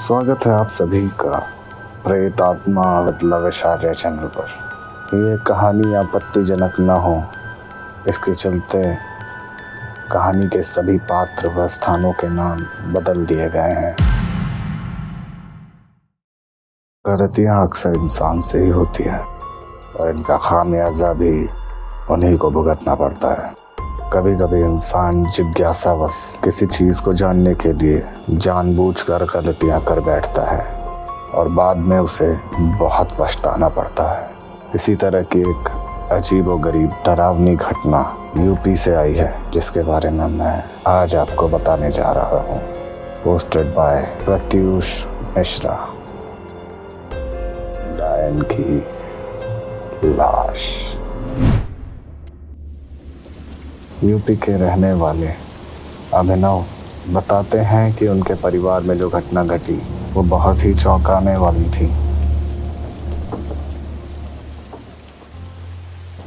स्वागत है आप सभी का प्रेत आत्मा मतलब विशार्य चैनल पर। ये कहानी आपत्तिजनक न हो, इसके चलते कहानी के सभी पात्र व स्थानों के नाम बदल दिए गए हैं। गलतियाँ अक्सर इंसान से ही होती है और इनका खामियाजा भी उन्हीं को भुगतना पड़ता है। कभी कभी इंसान जिज्ञासावश किसी चीज़ को जानने के लिए जानबूझकर गलतियां कर बैठता है और बाद में उसे बहुत पछताना पड़ता है। इसी तरह की एक अजीबोगरीब डरावनी घटना यूपी से आई है, जिसके बारे में मैं आज आपको बताने जा रहा हूँ। Posted bye Pratyush Mishra. डायन की लाश। यूपी के रहने वाले अभिनव बताते हैं कि उनके परिवार में जो घटना घटी वो बहुत ही चौंकाने वाली थी।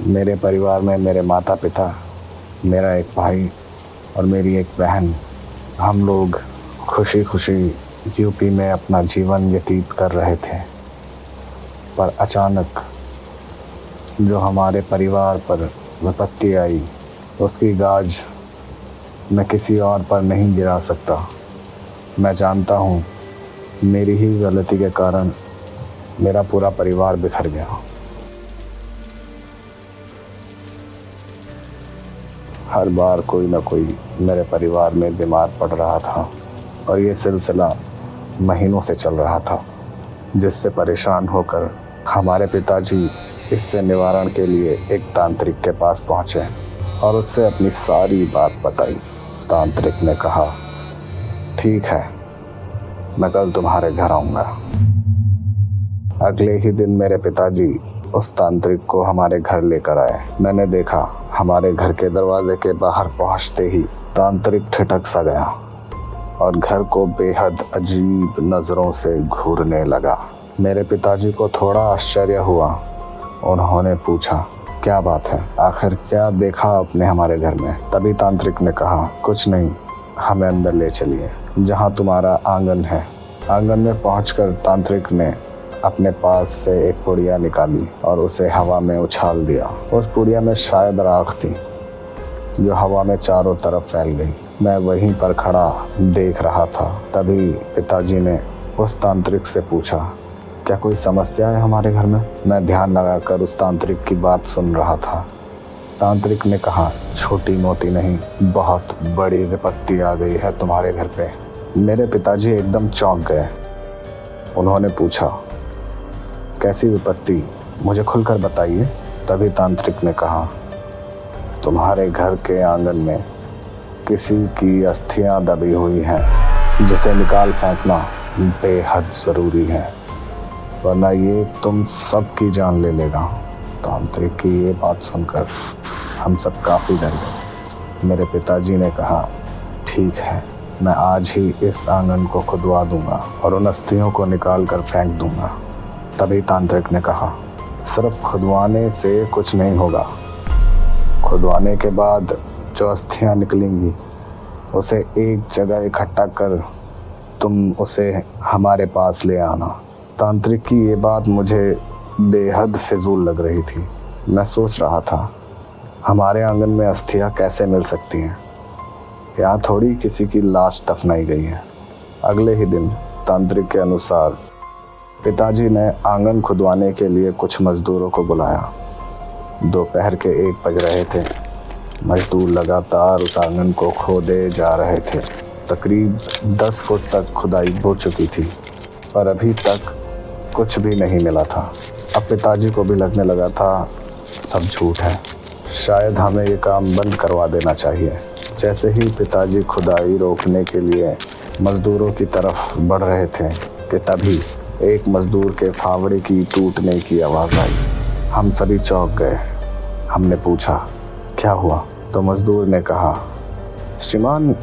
मेरे परिवार में मेरे माता पिता, मेरा एक भाई और मेरी एक बहन, हम लोग खुशी खुशी यूपी में अपना जीवन व्यतीत कर रहे थे। पर अचानक जो हमारे परिवार पर विपत्ति आई, उसकी गाज मैं किसी और पर नहीं गिरा सकता। मैं जानता हूँ मेरी ही गलती के कारण मेरा पूरा परिवार बिखर गया। हर बार कोई ना कोई मेरे परिवार में बीमार पड़ रहा था और ये सिलसिला महीनों से चल रहा था, जिससे परेशान होकर हमारे पिताजी इससे निवारण के लिए एक तांत्रिक के पास पहुँचे और उससे अपनी सारी बात बताई। तांत्रिक ने कहा, ठीक है, मैं कल तुम्हारे घर आऊँगा। अगले ही दिन मेरे पिताजी उस तांत्रिक को हमारे घर लेकर आए। मैंने देखा हमारे घर के दरवाजे के बाहर पहुँचते ही तांत्रिक ठिठक सा गया और घर को बेहद अजीब नज़रों से घूरने लगा। मेरे पिताजी को थोड़ा आश्चर्य हुआ। उन्होंने पूछा, क्या बात है, आखिर क्या देखा आपने हमारे घर में? तभी तांत्रिक ने कहा, कुछ नहीं, हमें अंदर ले चलिए जहाँ तुम्हारा आंगन है। आंगन में पहुंचकर तांत्रिक ने अपने पास से एक पुड़िया निकाली और उसे हवा में उछाल दिया। उस पुड़िया में शायद राख थी जो हवा में चारों तरफ फैल गई। मैं वहीं पर खड़ा देख रहा था। तभी पिताजी ने उस तांत्रिक से पूछा, क्या कोई समस्या है हमारे घर में? मैं ध्यान लगाकर उस तांत्रिक की बात सुन रहा था। तांत्रिक ने कहा, छोटी मोटी नहीं, बहुत बड़ी विपत्ति आ गई है तुम्हारे घर पे। मेरे पिताजी एकदम चौंक गए। उन्होंने पूछा, कैसी विपत्ति, मुझे खुलकर बताइए। तभी तांत्रिक ने कहा, तुम्हारे घर के आंगन में किसी की अस्थियां दबी हुई हैं, जिसे निकाल फेंकना बेहद ज़रूरी है, वरना ये तुम सबकी जान ले लेगा। तांत्रिक की ये बात सुनकर हम सब काफ़ी डर गए। मेरे पिताजी ने कहा, ठीक है, मैं आज ही इस आंगन को खुदवा दूंगा और उन अस्थियों को निकाल कर फेंक दूंगा। तभी तांत्रिक ने कहा, सिर्फ खुदवाने से कुछ नहीं होगा। खुदवाने के बाद जो अस्थियाँ निकलेंगी उसे एक जगह इकट्ठा कर तुम उसे हमारे पास ले आना। तांत्रिक की ये बात मुझे बेहद फिजूल लग रही थी। मैं सोच रहा था, हमारे आंगन में अस्थियाँ कैसे मिल सकती हैं? यहाँ थोड़ी किसी की लाश दफनाई गई है। अगले ही दिन तांत्रिक के अनुसार पिताजी ने आंगन खुदवाने के लिए कुछ मजदूरों को बुलाया। दोपहर के 1 बज रहे थे। मजदूर लगातार उस आंगन को खोदे जा रहे थे। तकरीब 10 फुट तक खुदाई हो चुकी थी, पर अभी तक कुछ भी नहीं मिला था। अब पिताजी को भी लगने लगा था सब झूठ है, शायद हमें ये काम बंद करवा देना चाहिए। जैसे ही पिताजी खुदाई रोकने के लिए मज़दूरों की तरफ बढ़ रहे थे कि तभी एक मज़दूर के फावड़े की टूटने की आवाज़ आई। हम सभी चौंक गए। हमने पूछा, क्या हुआ? तो मज़दूर ने कहा, श्रीमान,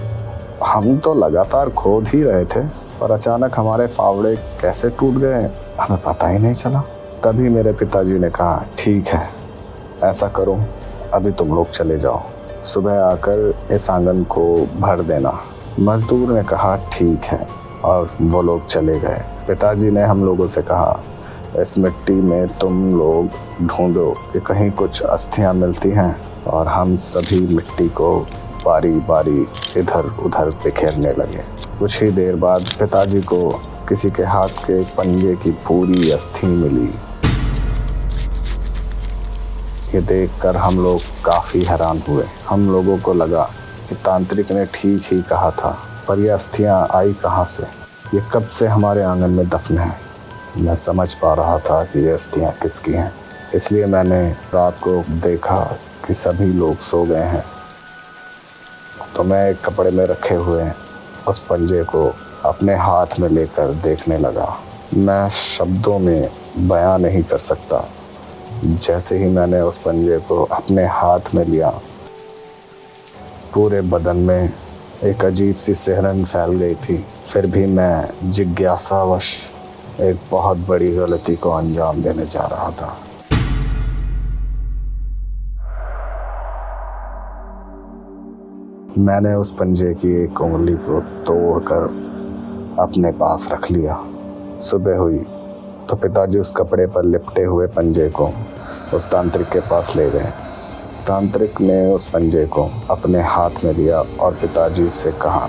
हम तो लगातार खोद ही रहे थे, पर अचानक हमारे फावड़े कैसे टूट गए हमें पता ही नहीं चला। तभी मेरे पिताजी ने कहा, ठीक है, ऐसा करो, अभी तुम लोग चले जाओ, सुबह आकर इस आंगन को भर देना। मजदूर ने कहा, ठीक है। और वो लोग चले गए। पिताजी ने हम लोगों से कहा, इस मिट्टी में तुम लोग ढूंढो कि कहीं कुछ अस्थियां मिलती हैं, और हम सभी मिट्टी को बारी बारी इधर उधर बिखेरने लगे। कुछ ही देर बाद पिताजी को किसी के हाथ के पंजे की पूरी अस्थि मिली। ये देखकर हम लोग काफ़ी हैरान हुए। हम लोगों को लगा कि तांत्रिक ने ठीक ही कहा था, पर ये अस्थियां आई कहाँ से? ये कब से हमारे आंगन में दफन है? मैं समझ पा रहा था कि ये अस्थियां किसकी हैं। इसलिए मैंने रात को देखा कि सभी लोग सो गए हैं, तो मैं एक कपड़े में रखे हुए उस पंजे को अपने हाथ में लेकर देखने लगा। मैं शब्दों में बयां नहीं कर सकता। जैसे ही मैंने उस पंजे को अपने हाथ में लिया, पूरे बदन में एक अजीब सी सिहरन फैल गई थी। फिर भी मैं जिज्ञासावश एक बहुत बड़ी गलती को अंजाम देने जा रहा था। मैंने उस पंजे की एक उंगली को तोड़कर अपने पास रख लिया। सुबह हुई तो पिताजी उस कपड़े पर लिपटे हुए पंजे को उस तांत्रिक के पास ले गए। तांत्रिक ने उस पंजे को अपने हाथ में लिया और पिताजी से कहा,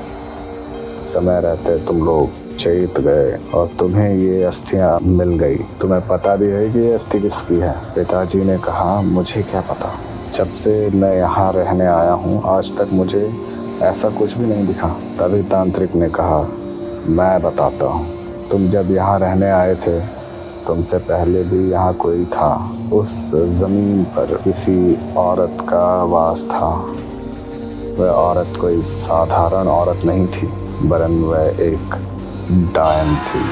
समय रहते तुम लोग चेत गए और तुम्हें ये अस्थियां मिल गई। तुम्हें पता भी है कि ये अस्थि किसकी है? पिताजी ने कहा, मुझे क्या पता, जब से मैं यहाँ रहने आया हूँ आज तक मुझे ऐसा कुछ भी नहीं दिखा। तभी तांत्रिक ने कहा, मैं बताता हूँ, तुम जब यहाँ रहने आए थे तुमसे पहले भी यहाँ कोई था। उस ज़मीन पर किसी औरत का वास था। वह औरत कोई साधारण औरत नहीं थी, वरन वह एक डायन थी।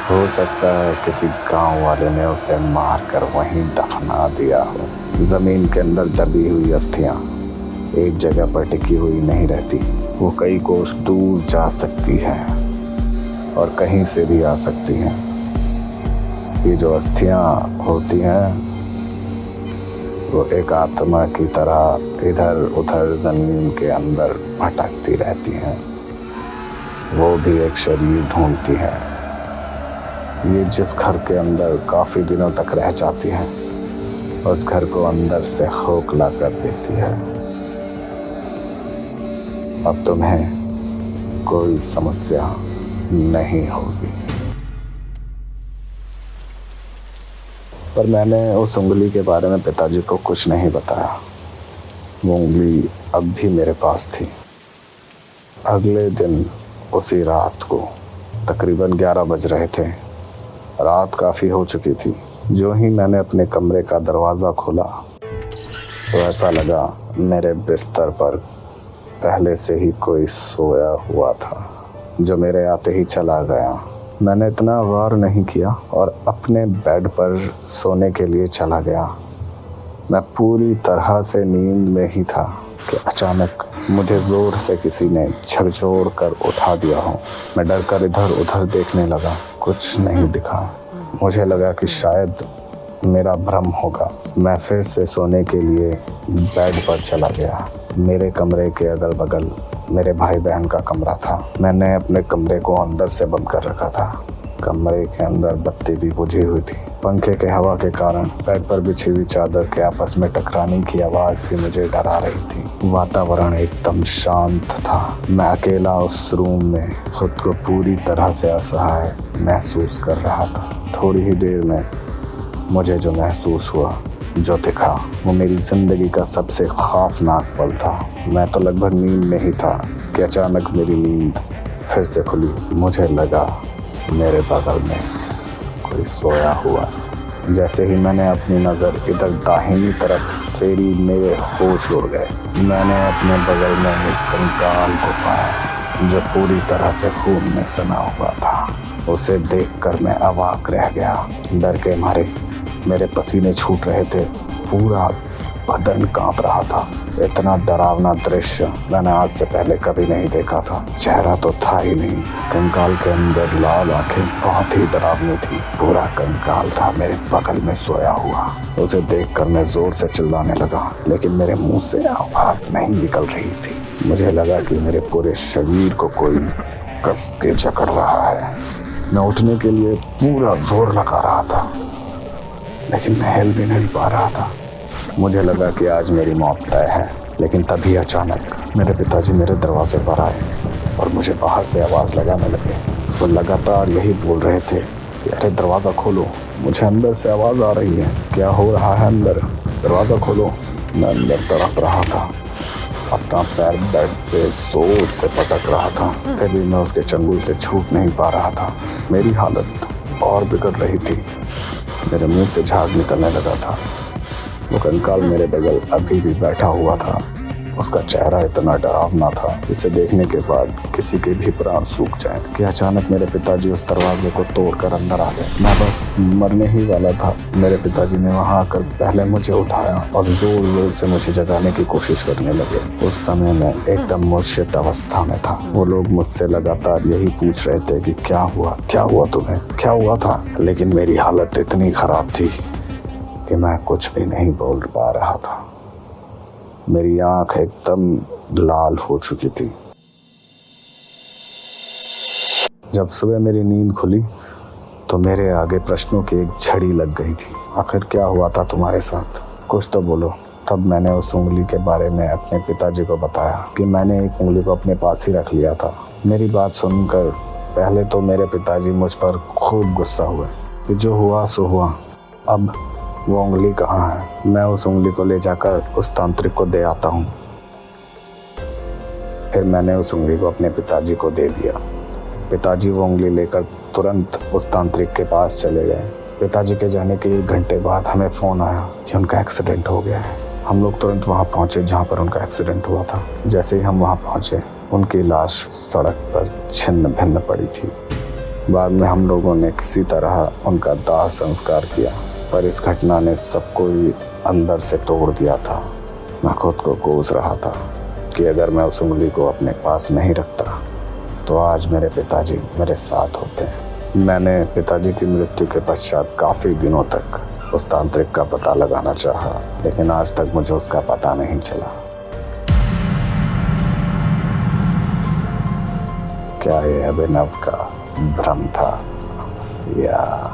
हो सकता है किसी गांव वाले ने उसे मारकर वहीं दफना दिया हो। ज़मीन के अंदर दबी हुई अस्थियां एक जगह पर टिकी हुई नहीं रहती, वो कई कोस दूर जा सकती है और कहीं से भी आ सकती हैं। ये जो अस्थियां होती हैं वो एक आत्मा की तरह इधर उधर ज़मीन के अंदर भटकती रहती हैं। वो भी एक शरीर ढूंढती हैं। ये जिस घर के अंदर काफ़ी दिनों तक रह जाती हैं, उस घर को अंदर से खोखला कर देती है। अब तुम्हें कोई समस्या नहीं होगी। पर मैंने उस उंगली के बारे में पिताजी को कुछ नहीं बताया। वो उंगली अब भी मेरे पास थी। अगले दिन उसी रात को तकरीबन 11 बज रहे थे। रात काफ़ी हो चुकी थी। जो ही मैंने अपने कमरे का दरवाज़ा खोला तो ऐसा लगा मेरे बिस्तर पर पहले से ही कोई सोया हुआ था, जो मेरे आते ही चला गया। मैंने इतना गौर नहीं किया और अपने बेड पर सोने के लिए चला गया। मैं पूरी तरह से नींद में ही था कि अचानक मुझे ज़ोर से किसी ने झकझोर कर उठा दिया हो। मैं डर कर इधर उधर देखने लगा, कुछ नहीं दिखा। मुझे लगा कि शायद मेरा भ्रम होगा। मैं फिर से सोने के लिए बेड पर चला गया। मेरे कमरे के अगल बगल मेरे भाई बहन का कमरा था। मैंने अपने कमरे को अंदर से बंद कर रखा था। कमरे के अंदर बत्ती भी बुझी हुई थी। पंखे के हवा के कारण बेड पर बिछी हुई चादर के आपस में टकराने की आवाज़ भी मुझे डरा रही थी। वातावरण एकदम शांत था। मैं अकेला उस रूम में खुद को पूरी तरह से असहाय महसूस कर रहा था। थोड़ी ही देर में मुझे जो महसूस हुआ, जो दिखा, वो मेरी ज़िंदगी का सबसे खौफनाक पल था। मैं तो लगभग नींद में ही था कि अचानक मेरी नींद फिर से खुली। मुझे लगा मेरे बगल में कोई सोया हुआ। जैसे ही मैंने अपनी नज़र इधर दाहिनी तरफ फेरी, मेरे होश उड़ गए। मैंने अपने बगल में एक कंकाल को पाया जो पूरी तरह से खून में सना हुआ था। उसे देखकर मैं अवाक रह गया। डर के मारे मेरे पसीने छूट रहे थे, पूरा बदन कांप रहा था। इतना डरावना दृश्य मैंने आज से पहले कभी नहीं देखा था। चेहरा तो था ही नहीं, कंकाल के अंदर लाल आंखें बहुत ही डरावनी थी। पूरा कंकाल था मेरे बगल में सोया हुआ। उसे देखकर मैं जोर से चिल्लाने लगा, लेकिन मेरे मुंह से आवाज़ नहीं निकल रही थी। मुझे लगा कि मेरे पूरे शरीर को कोई कस के जकड़ रहा है। मैं उठने के लिए पूरा जोर लगा रहा था, लेकिन मैं हिल भी नहीं पा रहा था। मुझे लगा कि आज मेरी मौत तय है, लेकिन तभी अचानक मेरे पिताजी मेरे दरवाजे पर आए और मुझे बाहर से आवाज़ लगाने लगे। वो लगातार यही बोल रहे थे कि अरे दरवाज़ा खोलो। मुझे अंदर से आवाज़ आ रही है, क्या हो रहा है अंदर, दरवाज़ा खोलो। मैं अंदर तड़प रहा था, अपना पैर बेड पे जोर से पटक रहा था, फिर भी मैं उसके चंगुल से छूट नहीं पा रहा था। मेरी हालत और बिगड़ रही थी, मेरे मुंह से झाग निकलने लगा था। वो कंकाल मेरे बगल अभी भी बैठा हुआ था। उसका चेहरा इतना डरावना था, इसे देखने के बाद किसी के भी प्राण सूख जाए कि अचानक मेरे पिताजी उस दरवाजे को तोड़कर अंदर आ गए। मैं बस मरने ही वाला था। मेरे पिताजी ने वहां आकर पहले मुझे उठाया और जोर जोर से मुझे जगाने की कोशिश करने लगे। उस समय मैं एकदम मूर्छित अवस्था में था। वो लोग मुझसे लगातार यही पूछ रहे थे कि क्या हुआ तुम्हें, क्या हुआ था। लेकिन मेरी हालत इतनी खराब थी कि मैं कुछ भी नहीं बोल पा रहा था। मेरी आंख एकदम लाल हो चुकी थी। जब सुबह मेरी नींद खुली तो मेरे आगे प्रश्नों की एक झड़ी लग गई थी। आखिर क्या हुआ था तुम्हारे साथ, कुछ तो बोलो। तब मैंने उस उंगली के बारे में अपने पिताजी को बताया कि मैंने एक उंगली को अपने पास ही रख लिया था। मेरी बात सुनकर पहले तो मेरे पिताजी मुझ पर खूब गुस्सा हुए कि जो हुआ सो हुआ, अब वो उंगली कहाँ है, मैं उस उंगली को ले जाकर उस तांत्रिक को दे आता हूँ। फिर मैंने उस उंगली को अपने पिताजी को दे दिया। पिताजी वो उंगली लेकर तुरंत उस तांत्रिक के पास चले गए। पिताजी के जाने के 1 घंटे बाद हमें फ़ोन आया कि उनका एक्सीडेंट हो गया है। हम लोग तुरंत वहाँ पहुँचे जहाँ पर उनका एक्सीडेंट हुआ था। जैसे ही हम वहाँ पहुँचे, उनकी लाश सड़क पर छिन्न भिन्न पड़ी थी। बाद में हम लोगों ने किसी तरह उनका दाह संस्कार किया, पर इस घटना ने सबको ही अंदर से तोड़ दिया था। मैं खुद को कोस रहा था कि अगर मैं उस उंगली को अपने पास नहीं रखता तो आज मेरे पिताजी मेरे साथ होते। मैंने पिताजी की मृत्यु के पश्चात काफ़ी दिनों तक उस तांत्रिक का पता लगाना चाहा, लेकिन आज तक मुझे उसका पता नहीं चला। क्या ये अभिनव का भ्रम था या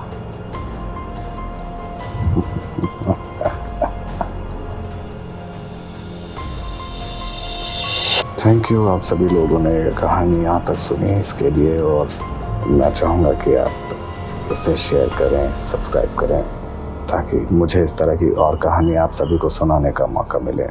थैंक यू आप सभी लोगों ने ये कहानी यहाँ तक सुनी इसके लिए, और मैं चाहूँगा कि आप इसे शेयर करें, सब्सक्राइब करें, ताकि मुझे इस तरह की और कहानी आप सभी को सुनाने का मौका मिले।